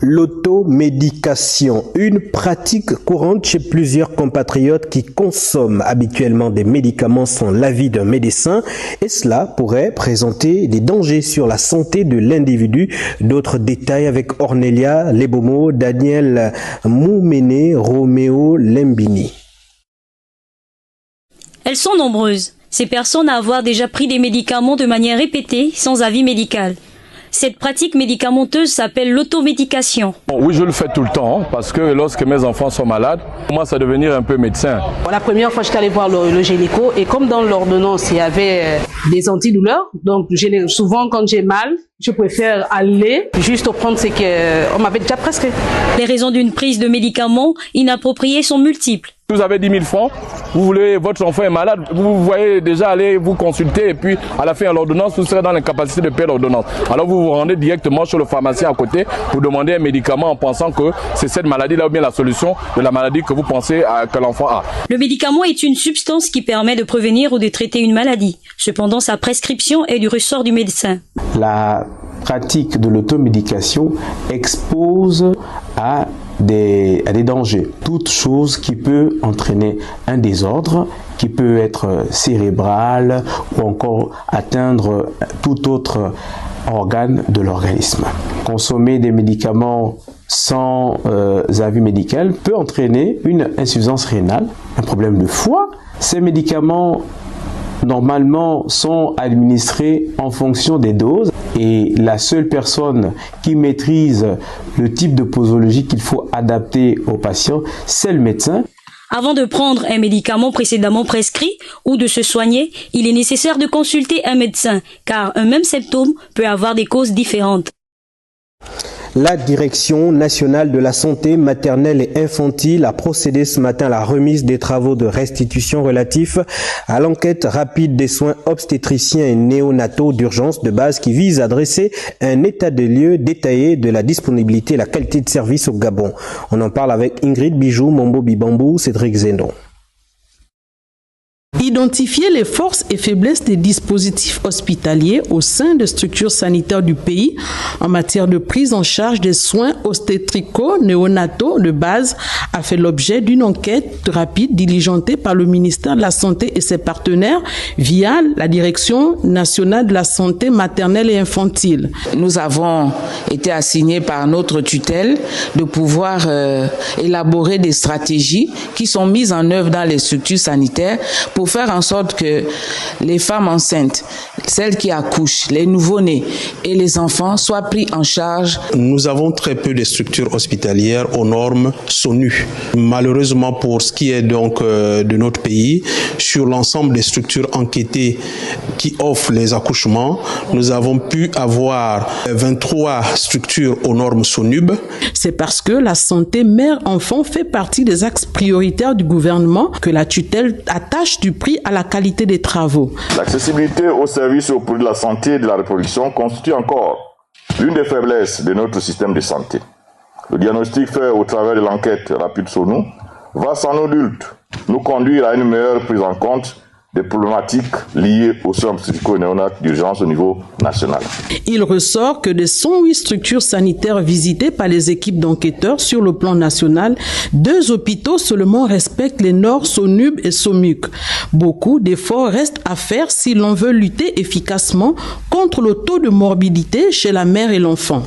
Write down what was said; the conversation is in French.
L'automédication, une pratique courante chez plusieurs compatriotes qui consomment habituellement des médicaments sans l'avis d'un médecin, et cela pourrait présenter des dangers sur la santé de l'individu. D'autres détails avec Ornelia Lebomo, Daniel Moumene, Roméo Lembini. Elles sont nombreuses, ces personnes à avoir déjà pris des médicaments de manière répétée sans avis médical. Cette pratique médicamenteuse s'appelle l'automédication. Oui, je le fais tout le temps parce que lorsque mes enfants sont malades, pour moi, c'est devenir un peu médecin. La première fois, j'étais allé voir le gynéco et comme dans l'ordonnance, il y avait des antidouleurs, donc souvent quand j'ai mal, je préfère aller juste prendre ce qu'on m'avait déjà prescrit. Les raisons d'une prise de médicaments inappropriés sont multiples. Vous avez 10 000 francs, vous voulez, votre enfant est malade, vous voyez déjà aller vous consulter et puis à la fin de l'ordonnance, vous serez dans l'incapacité de payer l'ordonnance. Alors vous vous rendez directement chez le pharmacien à côté pour demander un médicament en pensant que c'est cette maladie-là ou bien la solution de la maladie que vous pensez que l'enfant a. Le médicament est une substance qui permet de prévenir ou de traiter une maladie. Cependant, sa prescription est du ressort du médecin. La pratique de l'automédication expose à des dangers. Toute chose qui peut entraîner un désordre, qui peut être cérébral ou encore atteindre tout autre organe de l'organisme. Consommer des médicaments sans avis médical peut entraîner une insuffisance rénale, un problème de foie. Ces médicaments normalement sont administrés en fonction des doses et la seule personne qui maîtrise le type de posologie qu'il faut adapter au patient, c'est le médecin. Avant de prendre un médicament précédemment prescrit ou de se soigner, il est nécessaire de consulter un médecin car un même symptôme peut avoir des causes différentes. La Direction nationale de la santé maternelle et infantile a procédé ce matin à la remise des travaux de restitution relatifs à l'enquête rapide des soins obstétriciens et néonataux d'urgence de base qui vise à dresser un état des lieux détaillé de la disponibilité et la qualité de service au Gabon. On en parle avec Ingrid Bijou, Mombo Bibambou, Cédric Zeno. Identifier les forces et faiblesses des dispositifs hospitaliers au sein des structures sanitaires du pays en matière de prise en charge des soins obstétrico-néonataux de base a fait l'objet d'une enquête rapide diligentée par le ministère de la Santé et ses partenaires via la Direction nationale de la santé maternelle et infantile. Nous avons été assignés par notre tutelle de pouvoir élaborer des stratégies qui sont mises en œuvre dans les structures sanitaires pour faire en sorte que les femmes enceintes, celles qui accouchent, les nouveau-nés et les enfants soient pris en charge. Nous avons très peu de structures hospitalières aux normes SONU. Malheureusement pour ce qui est donc de notre pays, sur l'ensemble des structures enquêtées qui offrent les accouchements, nous avons pu avoir 23 structures aux normes SONUB. C'est parce que la santé mère-enfant fait partie des axes prioritaires du gouvernement que la tutelle attache du prix à la qualité des travaux. L'accessibilité aux services et aux produits de la santé et de la reproduction constitue encore l'une des faiblesses de notre système de santé. Le diagnostic fait au travers de l'enquête rapide sur nous va sans nul doute nous conduire à une meilleure prise en compte des problématiques liées aux soins obstétrico-néonataux d'urgence au niveau national. Il ressort que des 108 structures sanitaires visitées par les équipes d'enquêteurs sur le plan national, 2 hôpitaux seulement respectent les normes SONUB et SOMUC. Beaucoup d'efforts restent à faire si l'on veut lutter efficacement contre le taux de morbidité chez la mère et l'enfant.